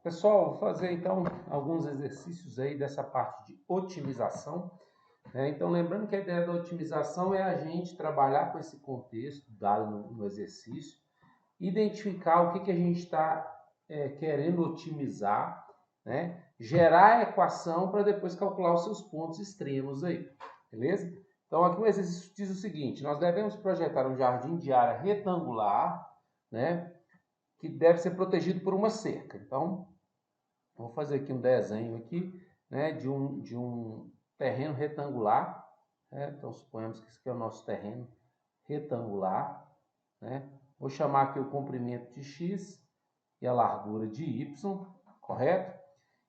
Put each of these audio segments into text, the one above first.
Pessoal, vou fazer então alguns exercícios aí dessa parte de otimização. Então, lembrando que a ideia da otimização é a gente trabalhar com esse contexto dado no exercício, identificar o que a gente está querendo otimizar, né? Gerar a equação para depois calcular os seus pontos extremos aí, beleza? Então, aqui o exercício diz o seguinte: nós devemos projetar um jardim de área retangular, né? Que deve ser protegido por uma cerca. Então, vou fazer aqui um desenho aqui, né, de um terreno retangular, né? Então suponhamos que esse aqui é o nosso terreno retangular, né? Vou chamar aqui o comprimento de x e a largura de y, correto?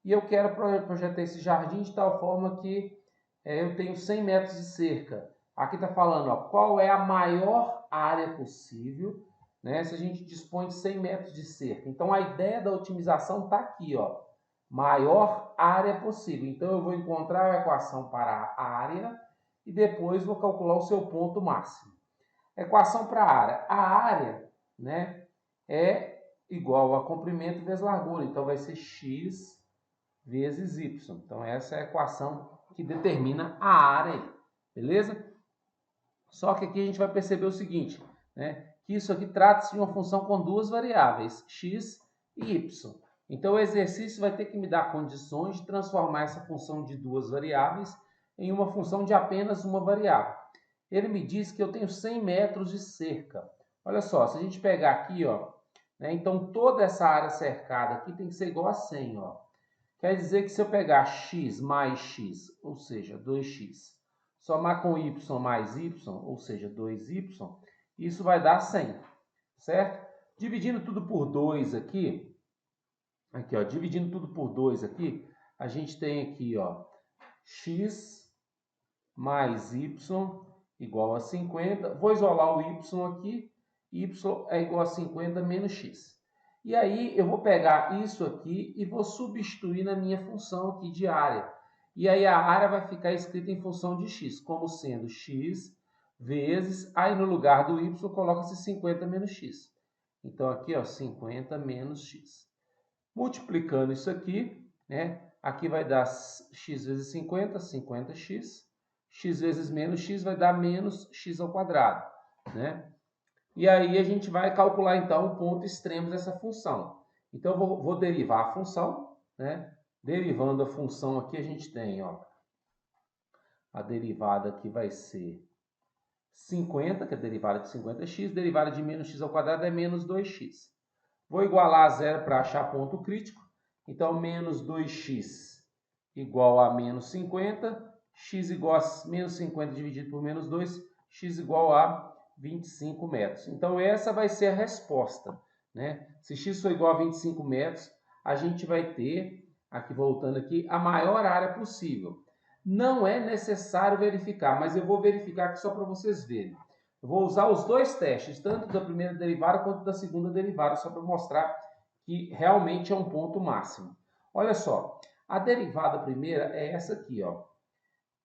E eu quero projetar esse jardim de tal forma que eu tenho 100 metros de cerca. Aqui está falando, ó, qual é a maior área possível, né, se a gente dispõe de 100 metros de cerca. Então, a ideia da otimização está aqui, ó, maior área possível. Então, eu vou encontrar a equação para a área e depois vou calcular o seu ponto máximo. Equação para a área. A área, né, é igual a comprimento vezes largura. Então, vai ser x vezes y. Então, essa é a equação que determina a área, beleza? Só que aqui a gente vai perceber o seguinte, né? Que isso aqui trata-se de uma função com duas variáveis, x e y. Então, o exercício vai ter que me dar condições de transformar essa função de duas variáveis em uma função de apenas uma variável. Ele me diz que eu tenho 100 metros de cerca. Olha só, se a gente pegar aqui, ó, né, então toda essa área cercada aqui tem que ser igual a 100, ó. Quer dizer que se eu pegar x mais x, ou seja, 2x, somar com y mais y, ou seja, 2y, isso vai dar 100, certo? Dividindo tudo por 2 aqui, ó, dividindo tudo por 2 aqui, a gente tem aqui, ó, x mais y igual a 50. Vou isolar o y aqui, y é igual a 50 menos x. E aí eu vou pegar isso aqui e vou substituir na minha função aqui de área. E aí a área vai ficar escrita em função de x, como sendo x vezes, aí no lugar do y coloca-se 50 menos x. Então aqui, ó, 50 menos x. Multiplicando isso aqui, né? Aqui vai dar x vezes 50, 50x. X vezes menos x vai dar menos x ao quadrado, né? E aí a gente vai calcular então o ponto extremo dessa função. Então eu vou derivar a função, né? Derivando a função aqui a gente tem, ó, a derivada aqui vai ser 50, que é a derivada de 50x, derivada de menos x ao quadrado é menos 2x. Vou igualar a zero para achar ponto crítico. Então, menos 2x igual a menos 50. X igual a menos 50 dividido por menos 2. X igual a 25 metros. Então, essa vai ser a resposta, né? Se x for igual a 25 metros, a gente vai ter, aqui voltando aqui, a maior área possível. Não é necessário verificar, mas eu vou verificar aqui só para vocês verem. Eu vou usar os dois testes, tanto da primeira derivada quanto da segunda derivada, só para mostrar que realmente é um ponto máximo. Olha só, a derivada primeira é essa aqui, ó.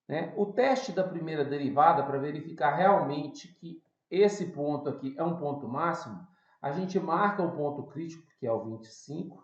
Né? O teste da primeira derivada, para verificar realmente que esse ponto aqui é um ponto máximo, a gente marca o ponto crítico, que é o 25,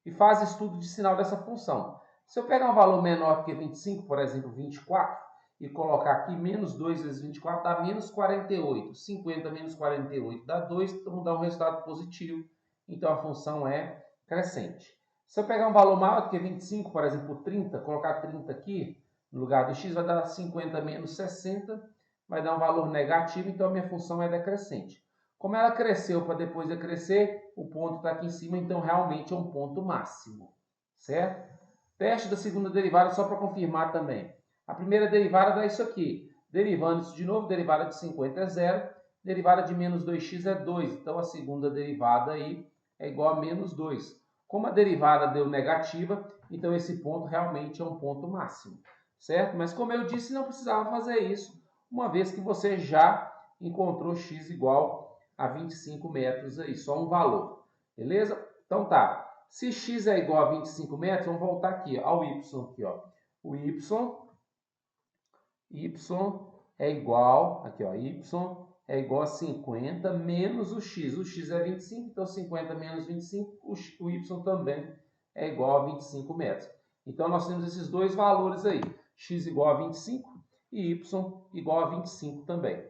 e faz estudo de sinal dessa função. Se eu pegar um valor menor que 25, por exemplo, 24, e colocar aqui menos 2 vezes 24 dá menos 48. 50 menos 48 dá 2, então dá um resultado positivo. Então a função é crescente. Se eu pegar um valor maior que 25, por exemplo, 30, colocar 30 aqui, no lugar do x vai dar 50 menos 60, vai dar um valor negativo, então a minha função é decrescente. Como ela cresceu para depois decrescer, o ponto está aqui em cima, então realmente é um ponto máximo, certo? Teste da segunda derivada só para confirmar também. A primeira derivada dá isso aqui. Derivando isso de novo, derivada de 50 é 0, derivada de menos 2x é 2. Então, a segunda derivada aí é igual a menos 2. Como a derivada deu negativa, então esse ponto realmente é um ponto máximo, certo? Mas como eu disse, não precisava fazer isso, uma vez que você já encontrou x igual a 25 metros aí, só um valor, beleza? Então tá. Se x é igual a 25 metros, vamos voltar aqui ao y. Aqui, ó. O y é igual, aqui ó, y é igual a 50 menos o x. O x é 25, então 50 menos 25, o y também é igual a 25 metros. Então, nós temos esses dois valores aí, x igual a 25 e y igual a 25 também.